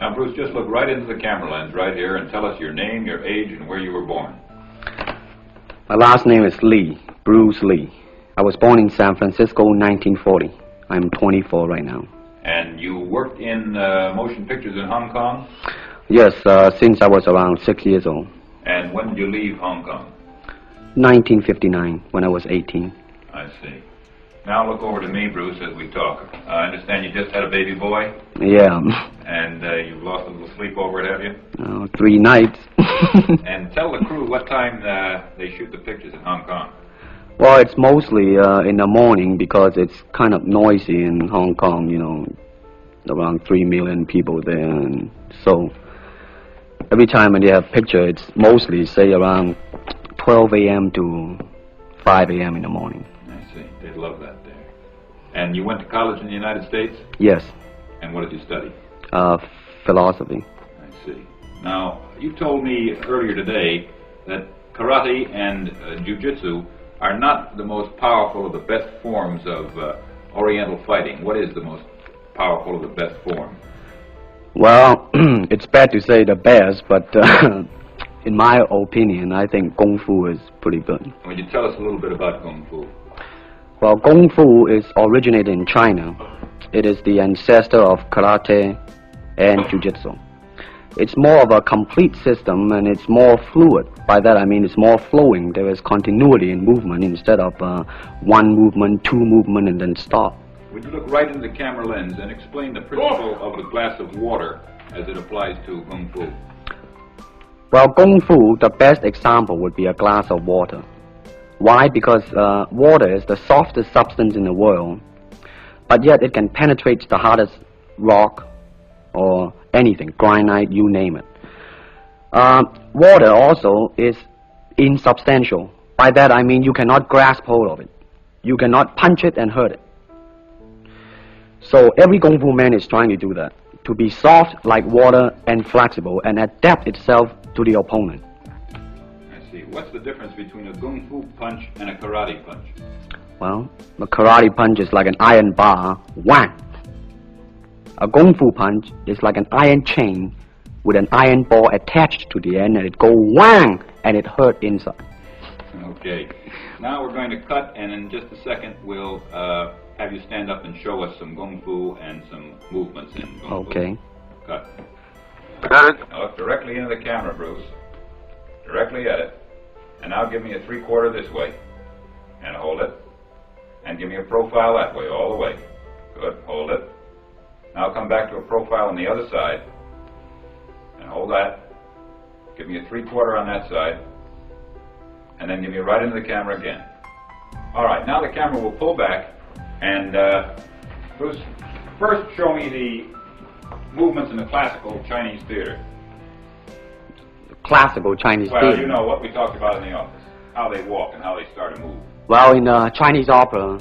Now, Bruce, just look right into the camera lens right here and tell us your name, your age, and where you were born. My last name is Lee, Bruce Lee. I was born in San Francisco in 1940. I'm 24 right now. And you worked in motion pictures in Hong Kong? Yes, since I was around 6 years old. And when did you leave Hong Kong? 1959, when I was 18. I see. Now look over to me, Bruce, as we talk. I understand you just had a baby boy? Yeah. And you've lost a little sleep over it, have you? 3 nights. And tell the crew what time they shoot the pictures in Hong Kong. Well, it's mostly in the morning because it's kind of noisy in Hong Kong, you know, around 3 million people there. And so every time when they have picture, it's mostly, say, around 12 a.m. to 5 a.m. in the morning. I see. They'd love that there. And you went to college in the United States? Yes. And what did you study? Philosophy. I see. Now, you told me earlier today that karate and jiu-jitsu are not the most powerful of the best forms of Oriental fighting. What is the most powerful of the best form? Well, it's bad to say the best, but in my opinion, I think Kung Fu is pretty good. Would you tell us a little bit about Kung Fu? Well, Kung Fu is originated in China. It is the ancestor of karate and jiu-jitsu. It's more of a complete system and it's more fluid. By that I mean it's more flowing. There is continuity in movement instead of one movement, two movement, and then stop. Would you look right into the camera lens and explain the principle of the glass of water as it applies to Kung Fu? Well, Kung Fu, the best example would be a glass of water. Why? Because water is the softest substance in the world, but yet it can penetrate the hardest rock or anything, granite, you name it. Water also is insubstantial. By that I mean you cannot grasp hold of it. You cannot punch it and hurt it. So every Kung Fu man is trying to do that, to be soft like water and flexible and adapt itself to the opponent. I see. What's the difference between a Kung Fu punch and a karate punch? Well, a karate punch is like an iron bar, wham! A Kung Fu punch is like an iron chain with an iron ball attached to the end, and it go whang, and it hurt inside. Okay. Now we're going to cut, and in just a second we'll have you stand up and show us some Kung Fu and some movements in Kung Fu. Okay. Cut. Got it. Now look directly into the camera, Bruce. Directly at it. And now give me a 3/4 this way. And hold it. And give me a profile that way, all the way. Good. Hold it. Now come back to a profile on the other side. And hold that. Give me a 3/4 on that side. And then give me right into the camera again. All right, now the camera will pull back. And Bruce, first show me the movements in the classical Chinese theater. Classical Chinese Well, theater. you know what we talked about in the office. How they walk and how they start to move. Well, in Chinese opera,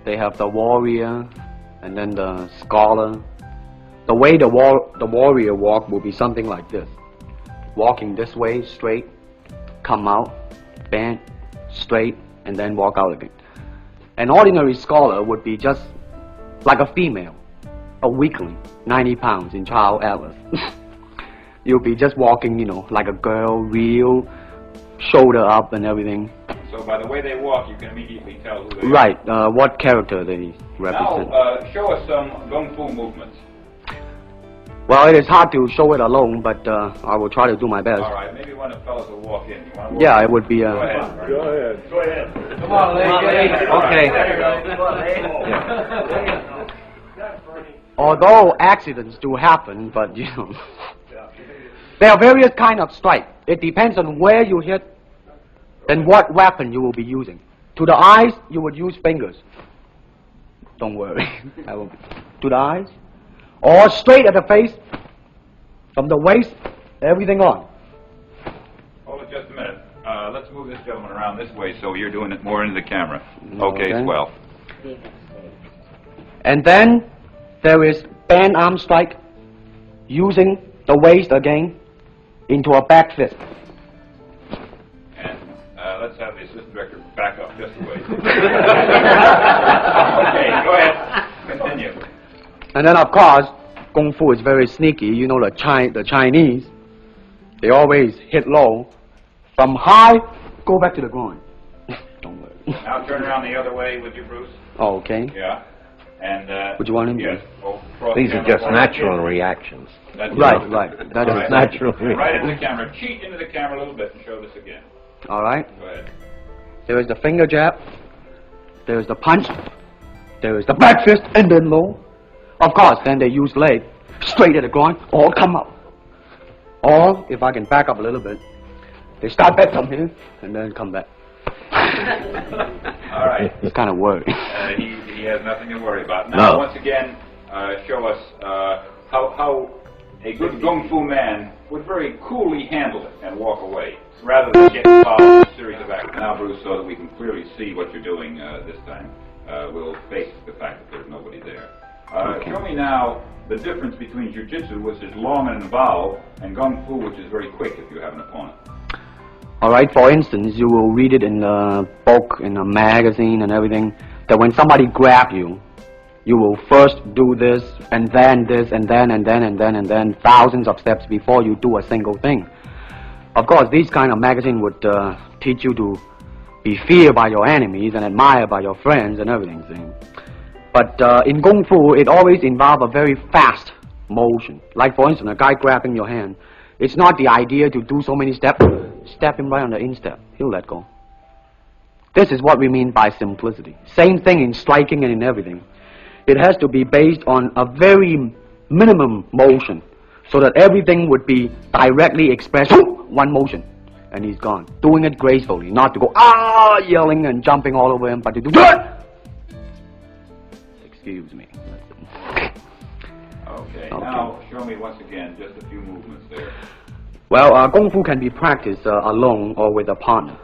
they have the warrior and then the scholar. The way the warrior walk will be something like this. Walking this way, straight, come out, bend, straight, and then walk out again. An ordinary scholar would be just like a female, a weakling, 90 pounds in Child Atlas. You'll be just walking, you know, like a girl, real, shoulder up and everything. So by the way they walk, you can immediately tell who they Right, what character they represent. Now, show us some Kung Fu movements. Well, it is hard to show it alone, but I will try to do my best. All right, maybe one of the fellows will walk in. You want to walk Yeah, in? it would be... Go ahead. Go ahead. Go ahead. Come on, lady. Okay. Yeah. Although accidents do happen, but, you know... There are various kind of strike. It depends on where you hit then what weapon you will be using? To the eyes, you would use fingers. Don't worry. I will. To the eyes, or straight at the face, from the waist, everything on. Hold it just a minute. Let's move this gentleman around this way so you're doing it more into the camera. Okay, Okay. swell. And then there is band arm strike, using the waist again into a back fist. And let's have the assistant director back up just a ways. Okay, go ahead. Continue. And then, of course, Kung Fu is very sneaky. You know, the Chinese, they always hit low. From high, go back to the groin. Don't worry. Now turn around the other way with you, Bruce. Oh, okay. Yeah. And, Would you want him to? yes. Cross These are camera just forward. natural reactions. That's Right, it. right. That All is right. natural. Right into the camera. Cheat into the camera a little bit and show this again. All right. Go ahead. There is the finger jab. There is the punch. There is the back fist, and then low. Of course, then they use leg, straight at the groin, or come up. Or, if I can back up a little bit, they start back from here, and then come back. All right. It's kind of worry. He has nothing to worry about. Now, No. once again, show us how a good Kung Fu man would very coolly handle it and walk away, rather than get involved in a series of acts. Now, Bruce, so that we can clearly see what you're doing this time, we'll face the fact that there's nobody there. Okay. Show me now the difference between Jiu-Jitsu, which is long and involved, and Kung Fu, which is very quick if you have an opponent. All right, for instance, you will read it in a book, in a magazine and everything, that when somebody grab you, you will first do this, and then this, and then, and then, and then, and then, thousands of steps before you do a single thing. Of course, these kind of magazine would teach you to be feared by your enemies and admired by your friends and everything. See? But in Kung Fu, it always involves a very fast motion. Like, for instance, a guy grabbing your hand. It's not the idea to do so many steps. Step him right on the instep. He'll let go. This is what we mean by simplicity. Same thing in striking and in everything. It has to be based on a very minimum motion, so that everything would be directly expressed. One motion, and he's gone. Doing it gracefully, not to go yelling and jumping all over him, but to do Excuse me. Okay. Now, show me once again just a few movements there. Well, Kung Fu can be practiced alone or with a partner.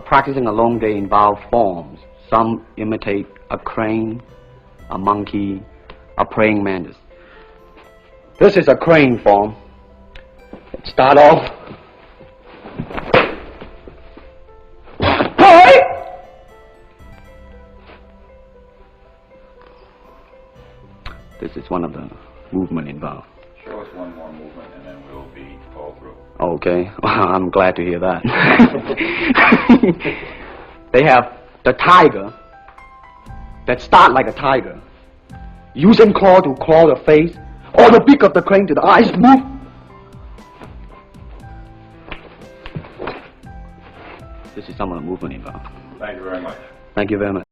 Practicing alone, they involve forms. Some imitate a crane, a monkey, a praying mantis. This is a crane form. Start off. This is one of the movement involved. Show us one more movement and then we'll be all through. Okay, I'm glad to hear that. They have the tiger that start like a tiger, using claw to claw the face, or the beak of the crane to the eyes move. This is some of the movement involved. Thank you very much. Thank you very much.